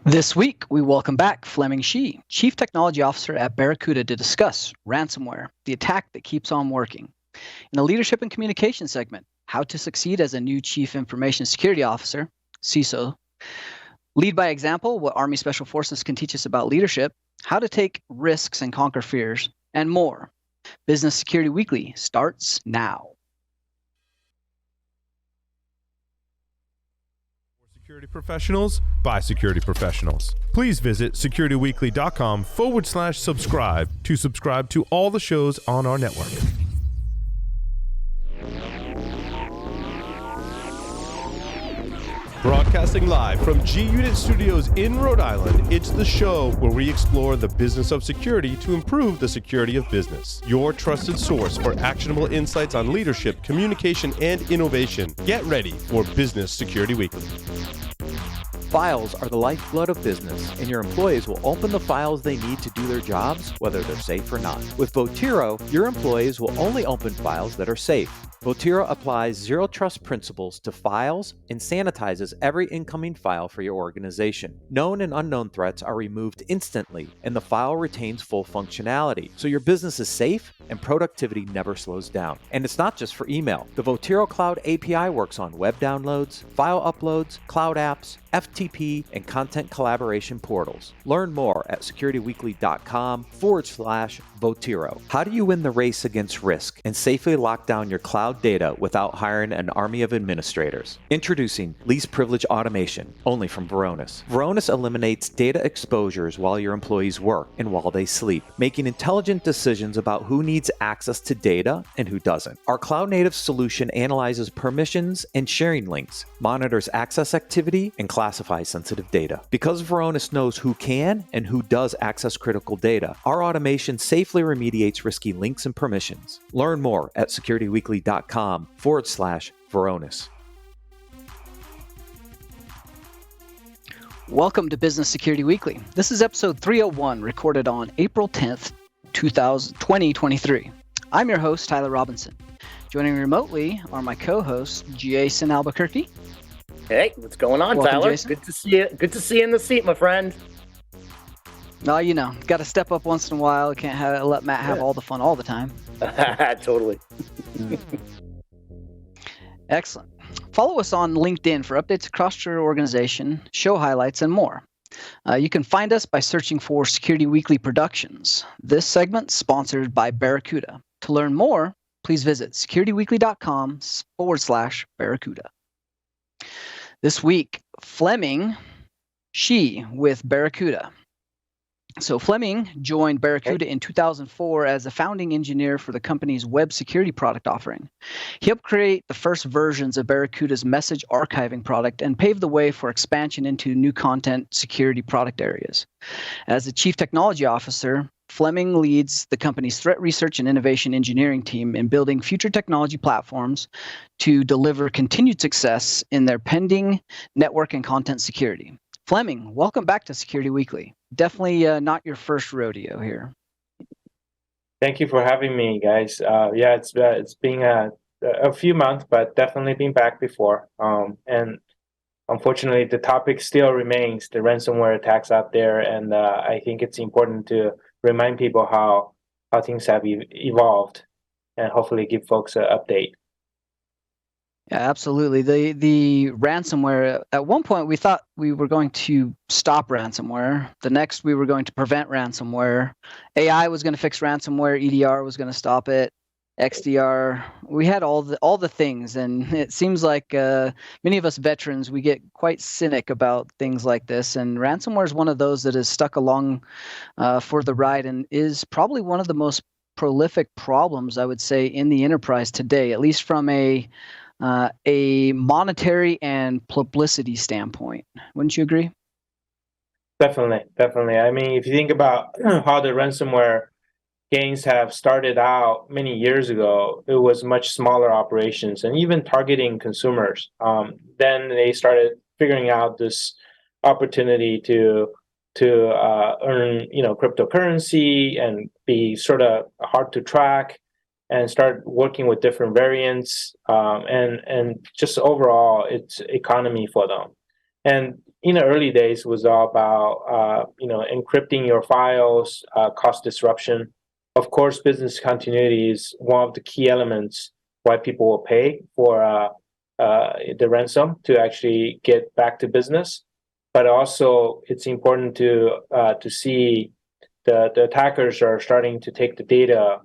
This week, we welcome back Fleming Shi, Chief Technology Officer at Barracuda, to discuss ransomware, the attack that keeps on working. In the Leadership and Communication segment, how to succeed as a new Chief Information Security Officer, CISO. Lead by example, what Army Special Forces can teach us about leadership, how to take risks and conquer fears, and more. Business Security Weekly starts now. Security professionals by security professionals. Please visit securityweekly.com/subscribe to subscribe to all the shows on our network. Broadcasting live from G Unit Studios in Rhode Island, it's the show where we explore the business of security to improve the security of business. Your trusted source for actionable insights on leadership, communication, and innovation. Get ready for Business Security Weekly. Files are the lifeblood of business, and your employees will open the files they need to do their jobs, whether they're safe or not. With Votiro, your employees will only open files that are safe. Votiro applies zero trust principles to files and sanitizes every incoming file for your organization. Known and unknown threats are removed instantly, and the file retains full functionality, so your business is safe and productivity never slows down. And it's not just for email. The Votiro Cloud API works on web downloads, file uploads, cloud apps, FTP, and content collaboration portals. Learn more at securityweekly.com/Votiro. How do you win the race against risk and safely lock down your cloud data without hiring an army of administrators? Introducing Least Privilege Automation, only from Varonis. Varonis eliminates data exposures while your employees work and while they sleep, making intelligent decisions about who needs access to data and who doesn't. Our cloud-native solution analyzes permissions and sharing links, monitors access activity, and classifies sensitive data. Because Varonis knows who can and who does access critical data, our automation safely remediates risky links and permissions. Learn more at securityweekly.com/Varonis. Welcome to Business Security Weekly. This is episode 301, recorded on April 10th, 2023. I'm your host, Tyler Robinson. Joining me remotely are my co-hosts, Jason Albuquerque. Hey, what's going on, Welcome, Tyler? Jason. Good to see you. Good to see you in the seat, my friend. Well, you know, got to step up once in a while. Can't let Matt have all the fun all the time. Totally. Excellent. Follow us on LinkedIn for updates across your organization, show highlights, and more. You can find us by searching for Security Weekly Productions. This segment sponsored by Barracuda. To learn more, please visit securityweekly.com/Barracuda. This week, Fleming Shi with Barracuda. So Fleming joined Barracuda in 2004 as a founding engineer for the company's web security product offering. He helped create the first versions of Barracuda's message archiving product and paved the way for expansion into new content security product areas. As the Chief Technology Officer, Fleming leads the company's threat research and innovation engineering team in building future technology platforms to deliver continued success in their pending network and content security. Fleming, welcome back to Security Weekly. Definitely not your first rodeo here. Thank you for having me, guys. It's been a few months, but definitely been back before. And unfortunately, the topic still remains the ransomware attacks out there, and I think it's important to remind people how things have evolved, and hopefully give folks an update. Yeah, absolutely. The ransomware, at one point we thought we were going to stop ransomware. The next we were going to prevent ransomware. AI was going to fix ransomware. EDR was going to stop it. XDR. We had all the things, and it seems like many of us veterans, we get quite cynic about things like this. And ransomware is one of those that is stuck along for the ride and is probably one of the most prolific problems, I would say, in the enterprise today, at least from a monetary and publicity standpoint. Wouldn't you agree? Definitely. I mean, if you think about how the ransomware gains have started out many years ago, it was much smaller operations and even targeting consumers. Then they started figuring out this opportunity to earn, cryptocurrency and be sort of hard to track, and start working with different variants, and just overall, it's economy for them. And in the early days, it was all about encrypting your files, cost disruption. Of course, business continuity is one of the key elements why people will pay for the ransom to actually get back to business. But also, it's important to see the attackers are starting to take the data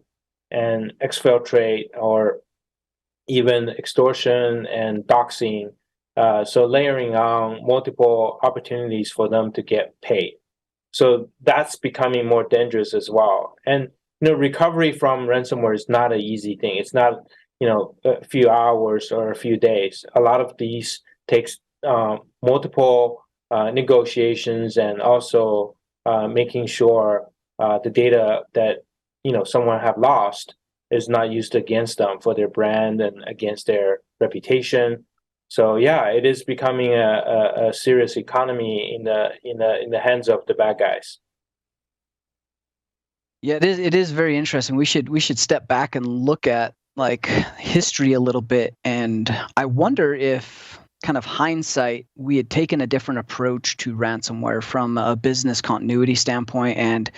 and exfiltrate or even extortion and doxing. So layering on multiple opportunities for them to get paid. So that's becoming more dangerous as well. And recovery from ransomware is not an easy thing. It's not a few hours or a few days. A lot of these takes multiple negotiations and also making sure the data that someone have lost is not used against them for their brand and against their reputation. So yeah, it is becoming a serious economy in the hands of the bad guys. Yeah, it is very interesting. We should step back and look at like history a little bit, and I wonder if kind of hindsight we had taken a different approach to ransomware from a business continuity standpoint and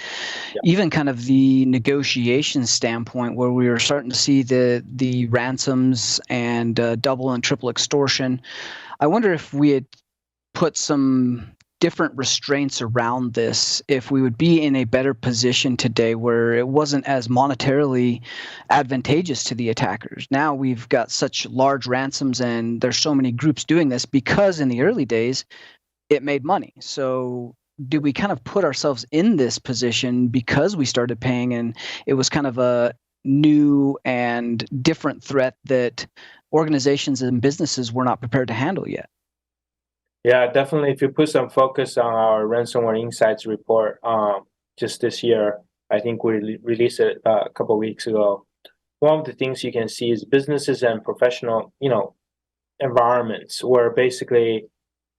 even kind of the negotiation standpoint, where we were starting to see the ransoms and double and triple extortion. I wonder if we had put some different restraints around this, if we would be in a better position today where it wasn't as monetarily advantageous to the attackers. Now we've got such large ransoms and there's so many groups doing this because in the early days it made money. So do we kind of put ourselves in this position because we started paying and it was kind of a new and different threat that organizations and businesses were not prepared to handle yet? Yeah, definitely. If you put some focus on our ransomware insights report, just this year, I think we released it a couple of weeks ago. One of the things you can see is businesses and professional, environments where basically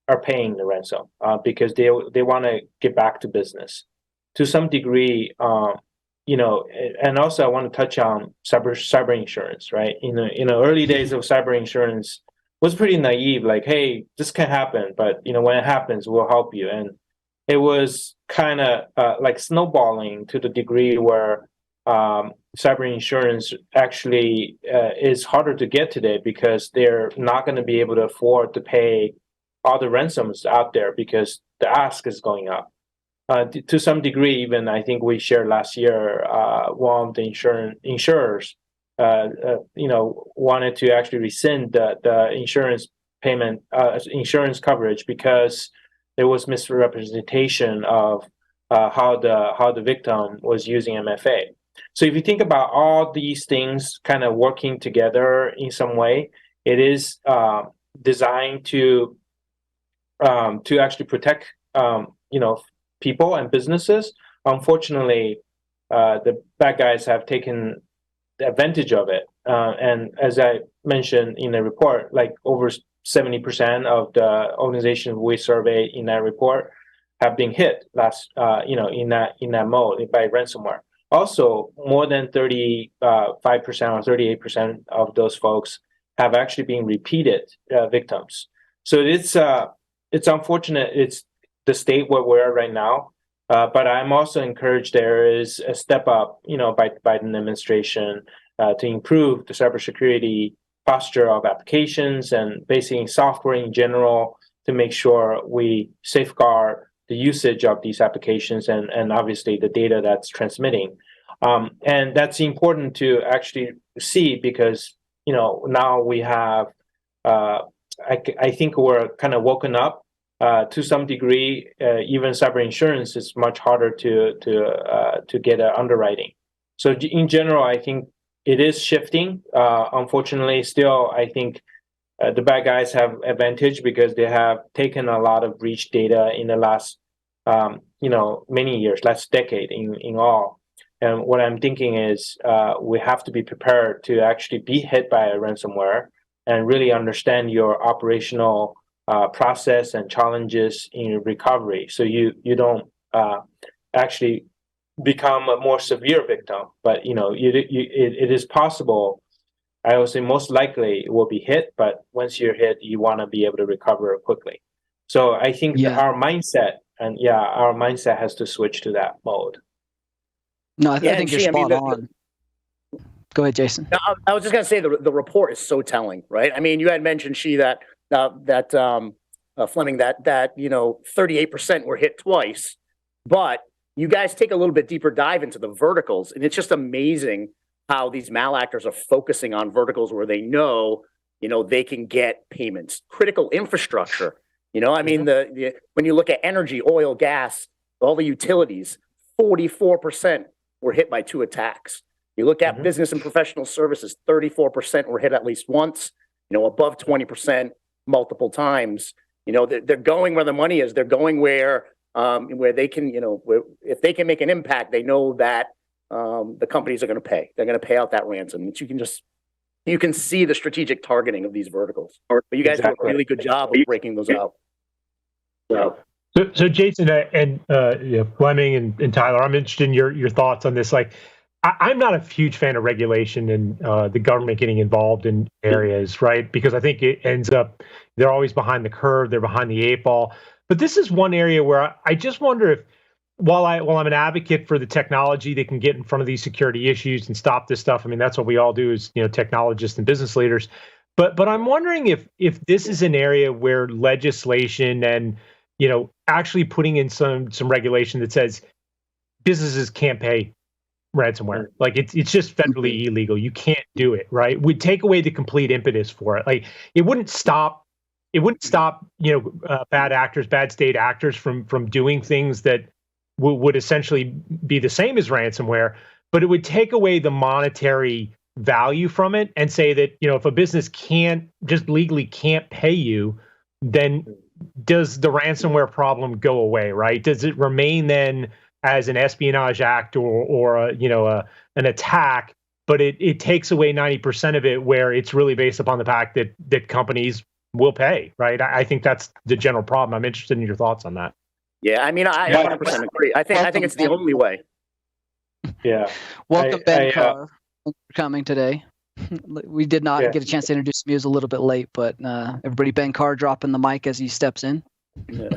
are paying the ransom because they want to get back to business to some degree. And also I want to touch on cyber insurance, right? In the early days of cyber insurance, was pretty naive, like, hey, this can happen, but when it happens, we'll help you. And it was kind of like snowballing to the degree where cyber insurance actually is harder to get today because they're not going to be able to afford to pay all the ransoms out there because the ask is going up. To some degree, even I think we shared last year, one of the insurers wanted to actually rescind the insurance payment, insurance coverage because there was misrepresentation of how the victim was using MFA. So if you think about all these things kind of working together in some way, it is designed to actually protect people and businesses. Unfortunately, the bad guys have taken advantage of it. And as I mentioned in the report, like over 70% of the organizations we surveyed in that report have been hit in that mode by ransomware. Also, more than 35% or 38% of those folks have actually been repeated victims. So it's unfortunate. It's the state where we're at right now. But I'm also encouraged there is a step up, by the Biden administration to improve the cybersecurity posture of applications and basically software in general to make sure we safeguard the usage of these applications and obviously the data that's transmitting. And that's important to actually see because, now we have, I think we're kind of woken up to some degree. Even cyber insurance is much harder to get underwriting. So in general, I think it is shifting. Unfortunately, still, I think the bad guys have advantage because they have taken a lot of breach data in the last, many years, last decade in all. And what I'm thinking is we have to be prepared to actually be hit by a ransomware and really understand your operational process and challenges in recovery, so you don't actually become a more severe victim. But it is possible. I would say most likely it will be hit, but once you're hit, you want to be able to recover quickly. So I think Yeah. our mindset has to switch to that mode. No, I Yeah, think and you're Shi, I mean, spot on. Go ahead, Jason. I was just going to say the report is so telling, right? I mean, you had mentioned Fleming that 38% were hit twice, but you guys take a little bit deeper dive into the verticals, and it's just amazing how these malactors are focusing on verticals where they know they can get payments, critical infrastructure. I mean, when you look at energy, oil, gas, all the utilities, 44% were hit by 2 attacks. You look at business and professional services, 34% were hit at least once, above 20% multiple times. They're going where the money is. They're going where they can, if they can make an impact, they know that the companies are going to pay. They're going to pay out that ransom. You can see the strategic targeting of these verticals. But you guys do a really good job of breaking those out. So Jason and Fleming and Tyler, I'm interested in your thoughts on this. Like, I'm not a huge fan of regulation and the government getting involved in areas, right? Because I think it ends up they're always behind the curve, they're behind the 8 ball. But this is one area where I just wonder if, while I'm an advocate for the technology that can get in front of these security issues and stop this stuff. I mean, that's what we all do as technologists and business leaders. But I'm wondering if this is an area where legislation and actually putting in some regulation that says businesses can't pay ransomware. Like it's just federally illegal. You can't do it, right? Would take away the complete impetus for it. Like it wouldn't stop bad actors, bad state actors from doing things that would essentially be the same as ransomware, but it would take away the monetary value from it and say that, if a business legally can't pay you, then does the ransomware problem go away, right? Does it remain then as an espionage act or an attack, but it takes away 90% of it, where it's really based upon the fact that companies will pay, right? I think that's the general problem. I'm interested in your thoughts on that. Yeah, I mean, I 100% agree. I think it's the only way. Yeah. Welcome, Ben Carr. Thanks for coming today. We did not get a chance to introduce him. He was a little bit late, but everybody, Ben Carr dropping the mic as he steps in. Yeah.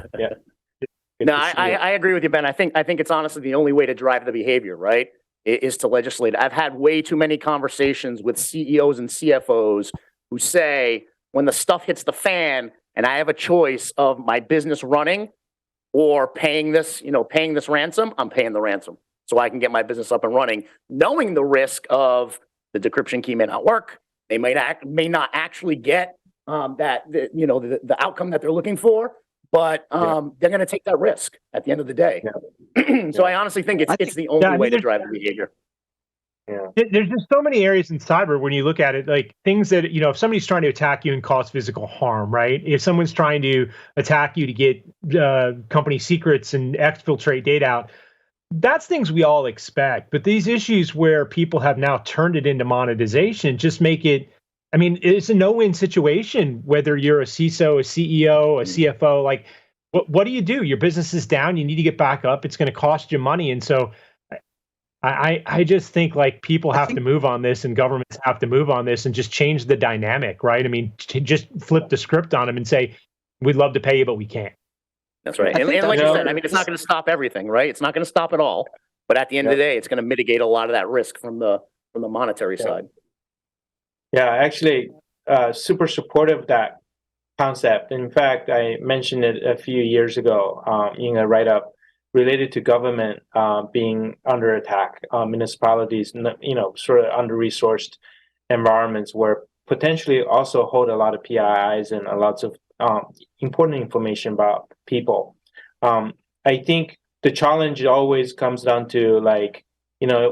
No, I agree with you, Ben. I think it's honestly the only way to drive the behavior, right? Is to legislate. I've had way too many conversations with CEOs and CFOs who say, when the stuff hits the fan and I have a choice of my business running or paying this ransom, I'm paying the ransom so I can get my business up and running, knowing the risk of the decryption key may not work. They may not actually get the outcome that they're looking for, but they're going to take that risk at the end of the day. Yeah. So I honestly think it's the only way to drive the behavior. Yeah. There's just so many areas in cyber when you look at it, like things that, if somebody's trying to attack you and cause physical harm, right? If someone's trying to attack you to get company secrets and exfiltrate data out, that's things we all expect. But these issues where people have now turned it into monetization just make it, it's a no-win situation, whether you're a CISO, a CEO, a CFO. Like, what do you do? Your business is down. You need to get back up. It's going to cost you money. And so I just think like people have to move on this and governments have to move on this and just change the dynamic, right? Just flip the script on them and say, we'd love to pay you, but we can't. That's right. And like you said, it's not going to stop everything, right? It's not going to stop it all. But at the end of the day, it's going to mitigate a lot of that risk from the monetary side. Yeah, actually, super supportive of that concept. In fact, I mentioned it a few years ago in a write-up related to government being under attack, municipalities, sort of under-resourced environments where potentially also hold a lot of PIIs and lots of important information about people. I think the challenge always comes down to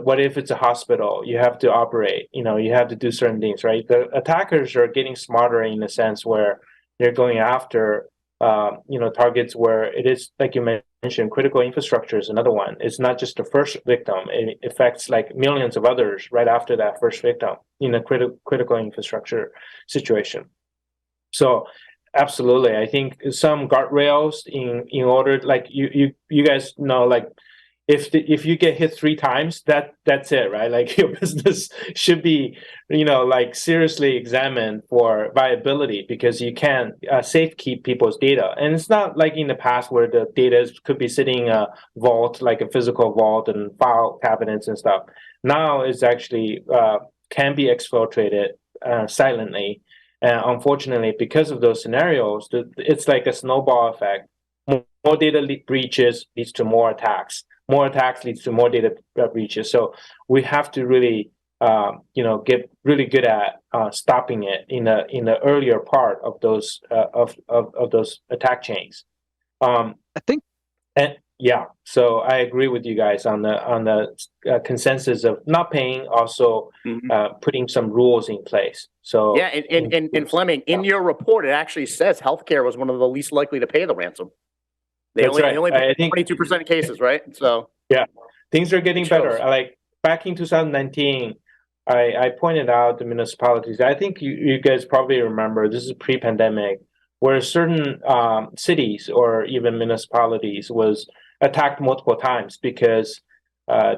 what if it's a hospital? You have to operate, you have to do certain things, right? The attackers are getting smarter in the sense where they're going after, targets where it is, like you mentioned, critical infrastructure is another one. It's not just the first victim. It affects like millions of others right after that first victim in a critical infrastructure situation. So absolutely, I think some guardrails in order, like you guys know, like if you get hit 3 times, that's it, right? Like your business should be, like seriously examined for viability, because you can't safe keep people's data. And it's not like in the past where the data could be sitting in a vault, like a physical vault and file cabinets and stuff. Now it's actually can be exfiltrated silently. And unfortunately, because of those scenarios, it's like a snowball effect. More data breaches leads to more attacks. More attacks leads to more data breaches. So we have to really, get really good at stopping it in the earlier part of those of those attack chains. I think. And yeah, so I agree with you guys on the consensus of not paying, also putting some rules in place. So yeah, and Fleming, in your report, it actually says healthcare was one of the least likely to pay the ransom. They only pay 22% of cases, right? So yeah, things are getting better. Like back in 2019, I pointed out the municipalities. I think you guys probably remember, this is pre-pandemic, where certain cities or even municipalities was attacked multiple times because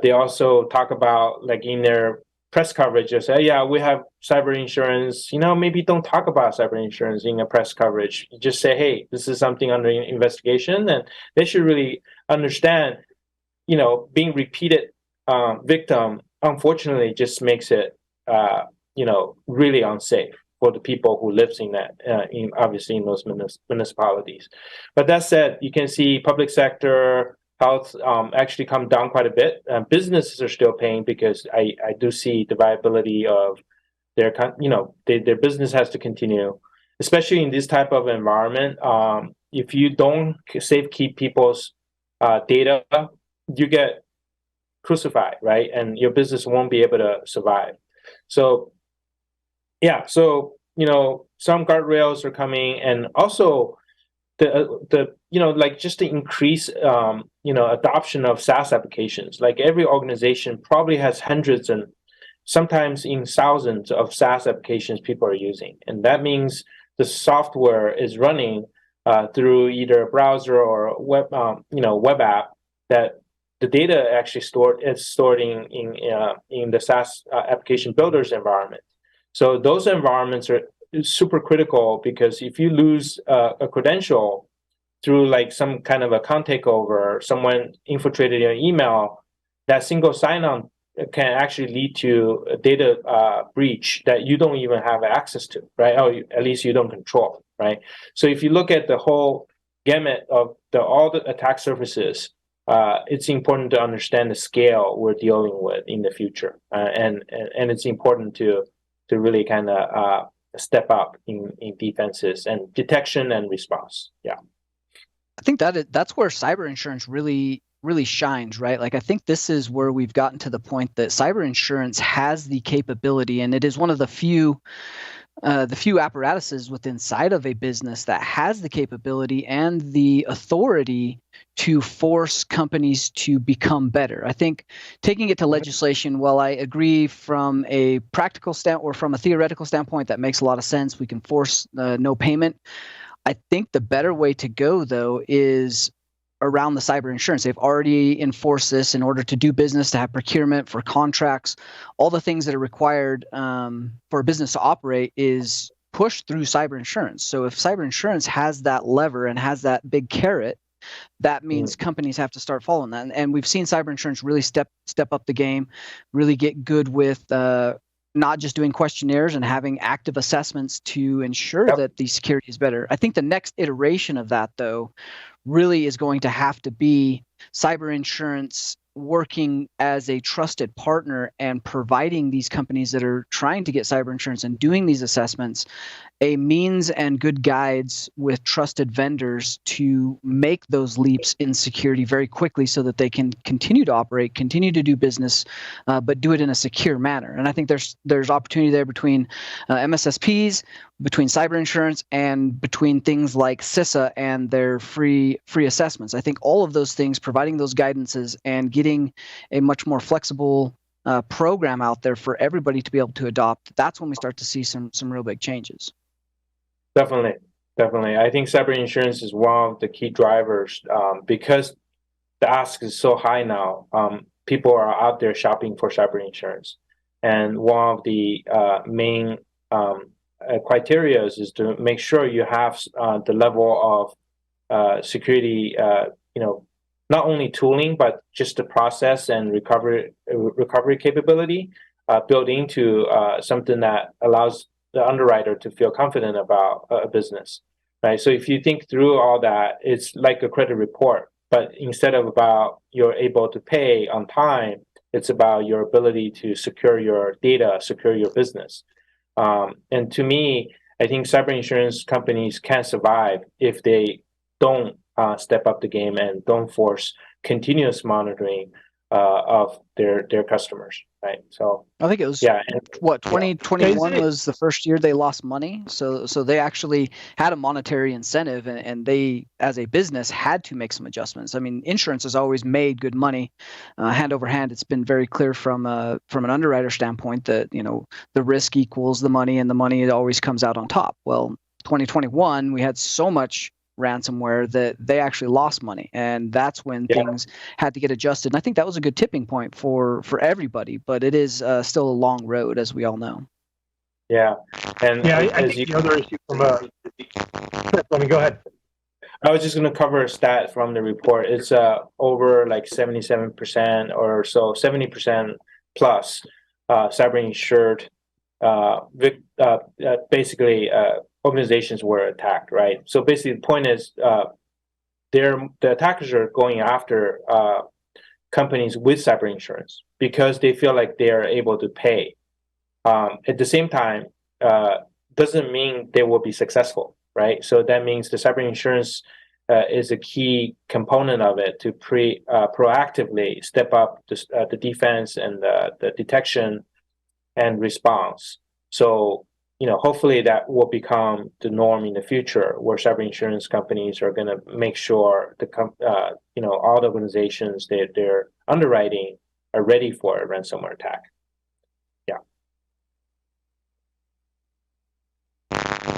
they also talk about, like in their press coverage, they say, yeah, we have cyber insurance. Maybe don't talk about cyber insurance in a press coverage. You just say, hey, this is something under investigation, and they should really understand, being repeated victim, unfortunately, just makes it, really unsafe for the people who lives in that, obviously in those municipalities. But that said, you can see public sector health actually come down quite a bit. Businesses are still paying because I do see the viability of their, their business has to continue, especially in this type of environment. If you don't safe keep people's data, you get crucified, right? And your business won't be able to survive. So, yeah, so, some guardrails are coming, and also the like just the increase adoption of SaaS applications. Like every organization probably has hundreds and sometimes in thousands of SaaS applications people are using, and that means the software is running through either a browser or web web app, that the data actually stored in the SaaS application builders environment. So those environments are super critical, because if you lose a credential through like some kind of account takeover, someone infiltrated your email, that single sign-on can actually lead to a data breach that you don't even have access to, right? Or at least you don't control, right? So if you look at the whole gamut of all the attack surfaces, it's important to understand the scale we're dealing with in the future, and it's important to really kind of step up in defenses and detection and response. Yeah, I think that's where cyber insurance really shines, right? Like, I think this is where we've gotten to the point that cyber insurance has the capability, and it is one of the few apparatuses within inside of a business that has the capability and the authority to force companies to become better. I think taking it to legislation, while I agree from a practical standpoint or from a theoretical standpoint, that makes a lot of sense. We can force no payment. I think the better way to go, though, is around the cyber insurance. They've already enforced this in order to do business, to have procurement, for contracts. All the things that are required for a business to operate is pushed through cyber insurance. So if cyber insurance has that lever and has that big carrot, that means companies have to start following that. And we've seen cyber insurance really step up the game, really get good with not just doing questionnaires and having active assessments to ensure that the security is better. I think the next iteration of that, though, really is going to have to be cyber insurance working as a trusted partner and providing these companies that are trying to get cyber insurance and doing these assessments a means and good guides with trusted vendors to make those leaps in security very quickly, so that they can continue to operate, continue to do business, but do it in a secure manner. And I think there's opportunity there between MSSPs, between cyber insurance, and between things like CISA and their free assessments. I think all of those things, providing those guidances and getting a much more flexible program out there for everybody to be able to adopt, that's when we start to see some real big changes. Definitely. I think cyber insurance is one of the key drivers, because the ask is so high now. People are out there shopping for cyber insurance, and one of the main criteria is to make sure you have the level of security. Not only tooling, but just the process and recovery capability built into something that allows the underwriter to feel confident about a business, right? So if you think through all that, it's like a credit report, but instead of about you're able to pay on time, it's about your ability to secure your data, secure your business. And to me, I think cyber insurance companies can't survive if they don't step up the game and don't force continuous monitoring of their customers, right? So I think it was 2021 was the first year they lost money. So they actually had a monetary incentive, and they, as a business, had to make some adjustments. I mean, insurance has always made good money, hand over hand. It's been very clear from an underwriter standpoint that the risk equals the money, and the money always comes out on top. Well, 2021 we had so much ransomware that they actually lost money, and that's when things had to get adjusted. And I think that was a good tipping point for everybody, but it is still a long road, as we all know. Yeah, and I think the other issue from let me go ahead. I was just going to cover a stat from the report. It's over like 77% or so, 70% plus cyber insured. Basically, organizations were attacked, right? So basically, the point is, the attackers are going after companies with cyber insurance because they feel like they are able to pay. At the same time, doesn't mean they will be successful, right? So that means the cyber insurance is a key component of it to proactively step up the defense and the detection and response. So hopefully that will become the norm in the future, where cyber insurance companies are going to make sure all the organizations they're underwriting are ready for a ransomware attack.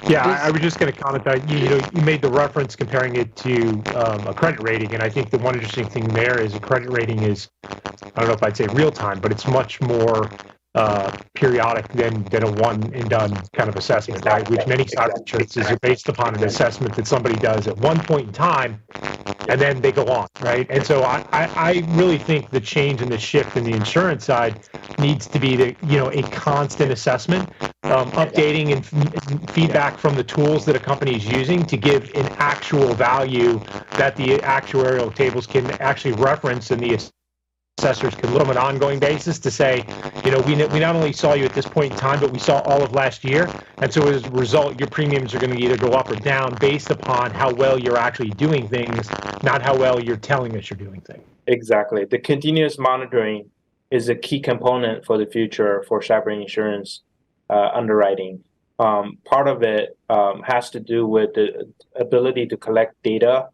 Yeah, I was just going to comment that you made the reference comparing it to a credit rating, and I think the one interesting thing there is a credit rating is, I don't know if I'd say real time, but it's much more periodic than a one and done kind of assessment, right? Which many cyber insurances are based upon an assessment that somebody does at one point in time, and then they go on, right? And so I really think the change and the shift in the insurance side needs to be a constant assessment, updating and feedback from the tools that a company is using to give an actual value that the actuarial tables can actually reference, and the assessors can look on an ongoing basis to say, we not only saw you at this point in time, but we saw all of last year. And so as a result, your premiums are going to either go up or down based upon how well you're actually doing things, not how well you're telling us you're doing things. Exactly. The continuous monitoring is a key component for the future for cyber insurance underwriting. Part of it has to do with the ability to collect data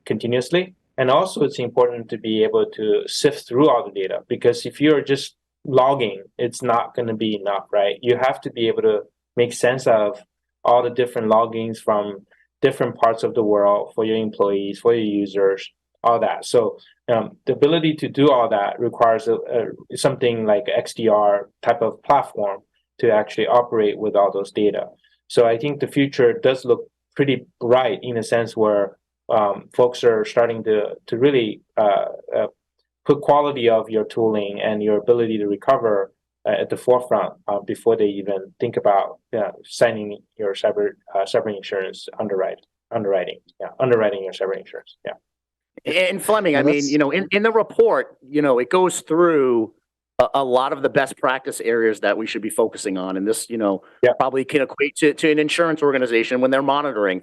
continuously. And also, it's important to be able to sift through all the data, because if you're just logging, it's not going to be enough, right? You have to be able to make sense of all the different loggings from different parts of the world for your employees, for your users, all that. So the ability to do all that requires something like XDR type of platform to actually operate with all those data. So I think the future does look pretty bright in a sense where folks are starting to really put quality of your tooling and your ability to recover at the forefront before they even think about signing your cyber insurance underwriting your cyber insurance. Yeah. And Fleming, I mean, in the report, it goes through a lot of the best practice areas that we should be focusing on, and this, probably can equate to an insurance organization when they're monitoring.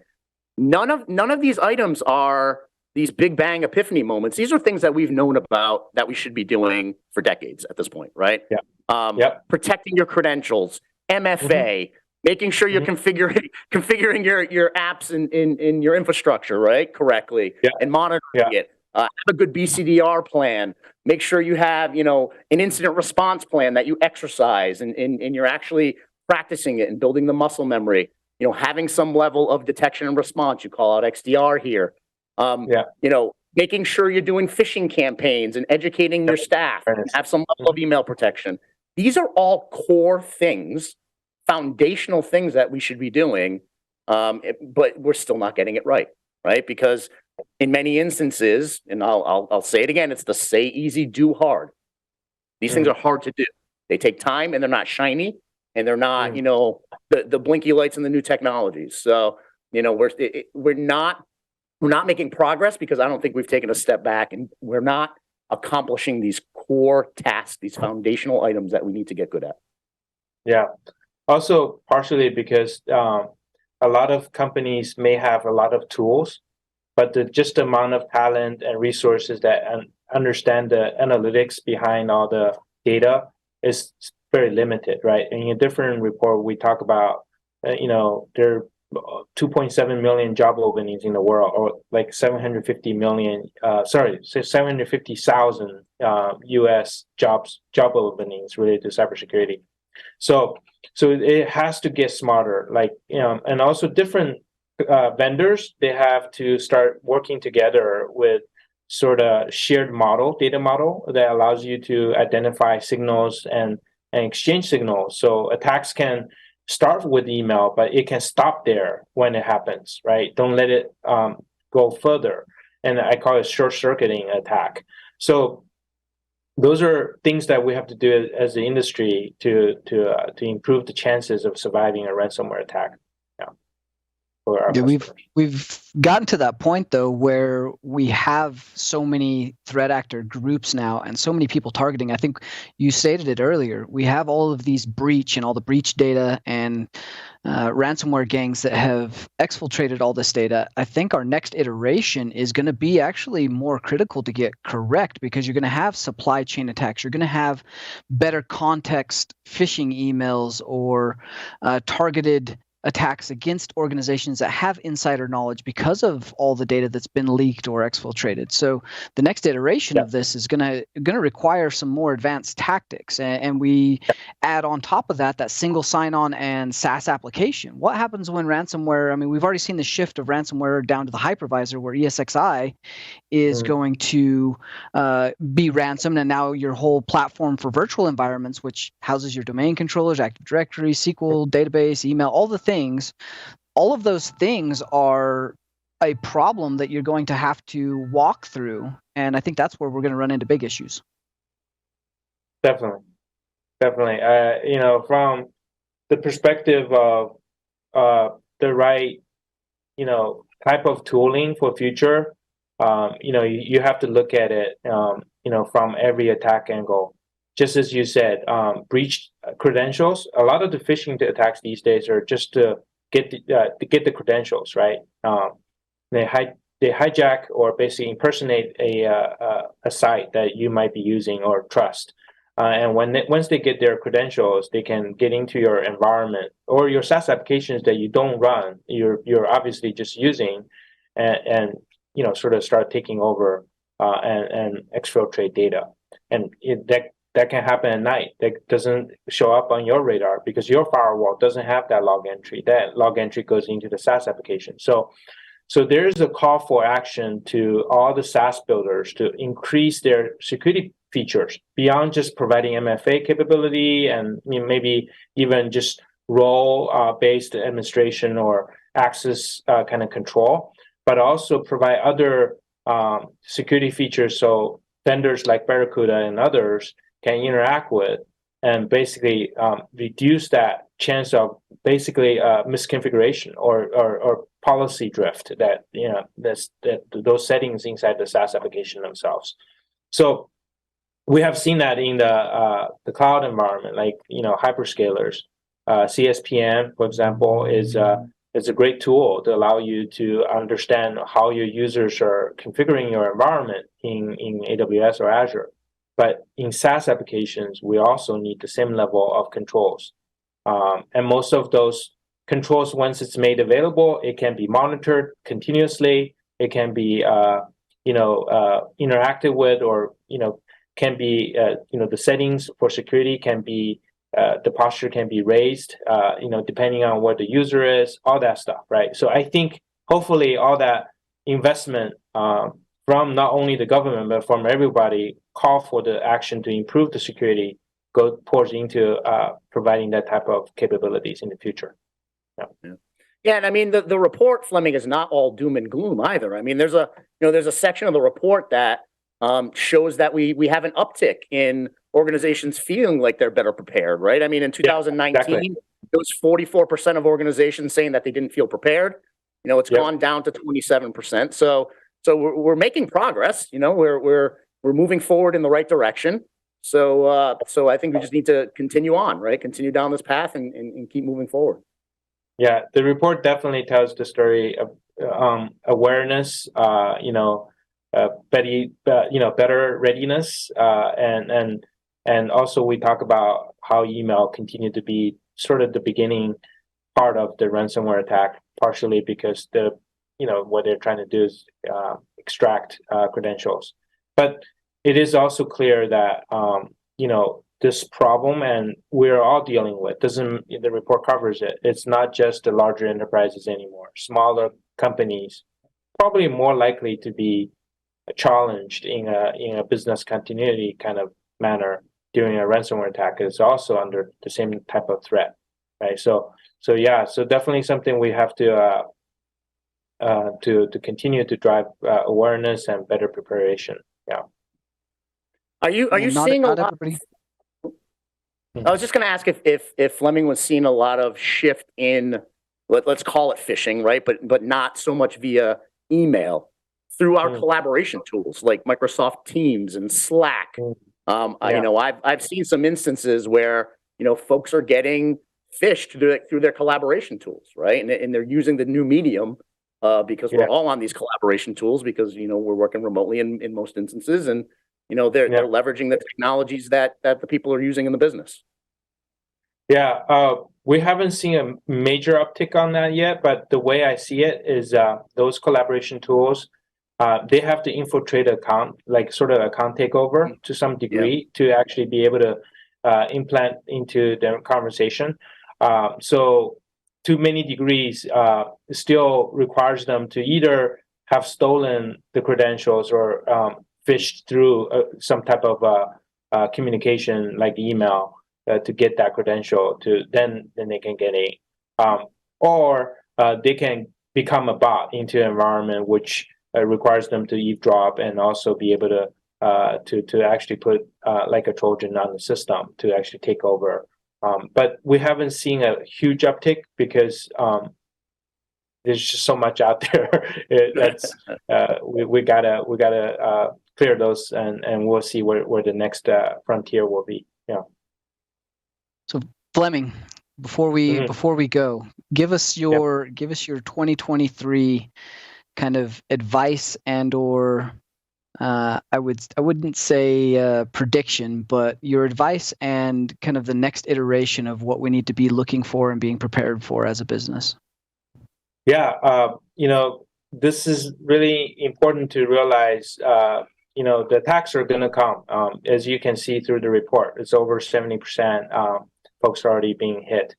None of these items are these big bang epiphany moments. These are things that we've known about that we should be doing for decades at this point, right? Yeah. Protecting your credentials, MFA, making sure you're configuring your apps in your infrastructure, right, correctly, and monitoring it. Have a good BCDR plan. Make sure you have, an incident response plan that you exercise and you're actually practicing it and building the muscle memory. Having some level of detection and response. You call out XDR here. making sure you're doing phishing campaigns and educating your staff, and have some level of email protection. These are all core things, foundational things that we should be doing, but we're still not getting it right, right? Because in many instances, and I'll say it again, it's the say easy, do hard. These things are hard to do. They take time, and they're not shiny, and they're not, the blinky lights and the new technologies. So, we're not making progress because I don't think we've taken a step back, and we're not accomplishing these core tasks, these foundational items that we need to get good at. Yeah. Also, partially because a lot of companies may have a lot of tools, but the amount of talent and resources that understand the analytics behind all the data is very limited, right? In a different report, we talk about, there are 2.7 million job openings in the world, or like 750,000 U.S. job openings related to cybersecurity. So it has to get smarter, and also different vendors, they have to start working together with sort of shared data model that allows you to identify signals and exchange signals. So attacks can start with email, but it can stop there when it happens, right? Don't let it go further. And I call it short-circuiting attack. So those are things that we have to do as the industry to improve the chances of surviving a ransomware attack. Yeah, we've gotten to that point though where we have so many threat actor groups now and so many people targeting. I think you stated it earlier. We have all of these breach and all the breach data and ransomware gangs that have exfiltrated all this data. I think our next iteration is going to be actually more critical to get correct, because you're going to have supply chain attacks. You're going to have better context phishing emails or targeted attacks against organizations that have insider knowledge because of all the data that's been leaked or exfiltrated. So the next iteration of this is going to require some more advanced tactics, and we add on top of that single sign-on and SaaS application. What happens when ransomware? I mean, we've already seen the shift of ransomware down to the hypervisor, where ESXi is going to be ransomed, and now your whole platform for virtual environments, which houses your domain controllers, Active Directory, SQL database, email, all the things. All of those things are a problem that you're going to have to walk through, and I think that's where we're going to run into big issues. Definitely. From the perspective of the right, type of tooling for future, you have to look at it, from every attack angle. Just as you said, breached credentials. A lot of the phishing attacks these days are just to get the credentials, right? They hijack or basically impersonate a site that you might be using or trust. And once they get their credentials, they can get into your environment or your SaaS applications that you don't run. You're obviously just using, and sort of start taking over and exfiltrate data. And that can happen at night. That doesn't show up on your radar because your firewall doesn't have that log entry. That log entry goes into the SaaS application. So there's a call for action to all the SaaS builders to increase their security features beyond just providing MFA capability and maybe even just role-based administration or access kind of control, but also provide other security features so vendors like Barracuda and others can interact with and basically reduce that chance of basically misconfiguration or policy drift that those settings inside the SaaS application themselves. So we have seen that in the cloud environment, like hyperscalers. CSPM, for example, is a great tool to allow you to understand how your users are configuring your environment in AWS or Azure. But in SaaS applications, we also need the same level of controls. And most of those controls, once it's made available, it can be monitored continuously. It can be, interacted with, or can be, the settings for security can be, the posture can be raised, depending on what the user is, all that stuff, right? So I think hopefully all that investment from not only the government but from everybody call for the action to improve the security pours into providing that type of capabilities in the future. Yeah, and I mean the report, Fleming, is not all doom and gloom either. I mean, there's a section of the report that shows that we have an uptick in organizations feeling like they're better prepared, right? I mean, in 2019, exactly. it was 44% of organizations saying that they didn't feel prepared. It's gone down to 27%. So we're making progress. We're moving forward in the right direction. So I think we just need to continue on, right? Continue down this path and keep moving forward. Yeah, the report definitely tells the story of awareness, better readiness, and also we talk about how email continued to be sort of the beginning part of the ransomware attack, partially because what they're trying to do is extract credentials. But it is also clear that this problem, and we're all dealing with, the report covers it. It's not just the larger enterprises anymore. Smaller companies probably more likely to be challenged in a business continuity kind of manner during a ransomware attack is also under the same type of threat, right? So definitely something we have to continue to drive awareness and better preparation. Yeah. Are you seeing a lot? Everybody? I was just going to ask if Fleming was seeing a lot of shift in, let's call it phishing, right? But not so much via email through our collaboration tools like Microsoft Teams and Slack. I've seen some instances where folks are getting phished through their collaboration tools, right? And they're using the new medium because we're all on these collaboration tools because we're working remotely in most instances, and they're leveraging the technologies that the people are using in the business. Yeah, we haven't seen a major uptick on that yet, but the way I see it is those collaboration tools, they have to infiltrate account, like sort of account takeover to some degree to actually be able to implant into their conversation. So to many degrees, still requires them to either have stolen the credentials or fished through some type of communication like email to get that credential to then they can get or they can become a bot into an environment which requires them to eavesdrop and also be able to actually put like a Trojan on the system to actually take over. But we haven't seen a huge uptick because there's just so much out there. That's we gotta clear those, and we'll see where the next frontier will be. Yeah. So Fleming, before we go, give us your 2023 kind of advice or I wouldn't say prediction, but your advice and kind of the next iteration of what we need to be looking for and being prepared for as a business. Yeah, this is really important to realize. The attacks are going to come. As you can see through the report, it's over 70% folks are already being hit.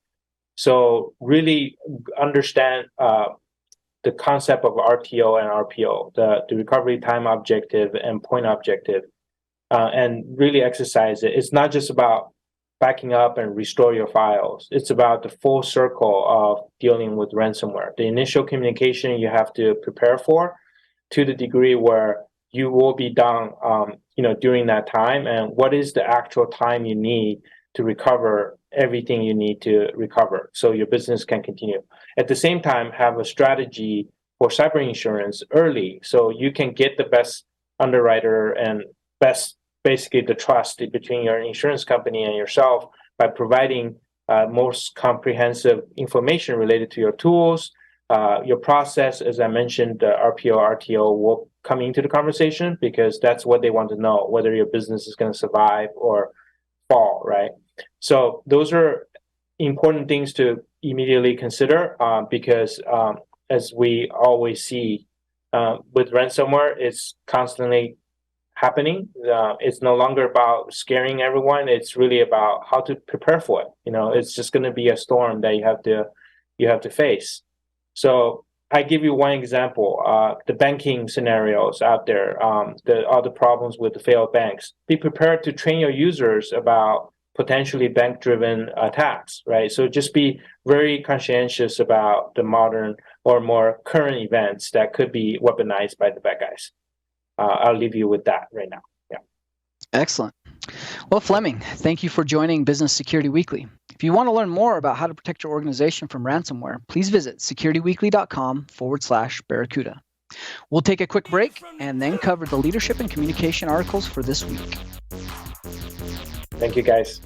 So really understand the concept of RTO and RPO, the recovery time objective and point objective, and really exercise it. It's not just about backing up and restore your files. It's about the full circle of dealing with ransomware. The initial communication you have to prepare for to the degree where you will be down, during that time, and what is the actual time you need to recover everything you need to recover so your business can continue. At the same time, have a strategy for cyber insurance early so you can get the best underwriter and basically the trust between your insurance company and yourself by providing most comprehensive information related to your tools, your process. As I mentioned, RPO, RTO will come into the conversation because that's what they want to know, whether your business is going to survive or fall, right? So those are important things to immediately consider because as we always see with ransomware, it's constantly happening. It's no longer about scaring everyone. It's really about how to prepare for it. It's just going to be a storm that you have to face. So I give you one example, the banking scenarios out there, all the problems with the failed banks. Be prepared to train your users about potentially bank-driven attacks, right? So just be very conscientious about the modern or more current events that could be weaponized by the bad guys. I'll leave you with that right now. Yeah. Excellent. Well, Fleming, thank you for joining Business Security Weekly. If you want to learn more about how to protect your organization from ransomware, please visit securityweekly.com/Barracuda. We'll take a quick break and then cover the leadership and communication articles for this week. Thank you, guys.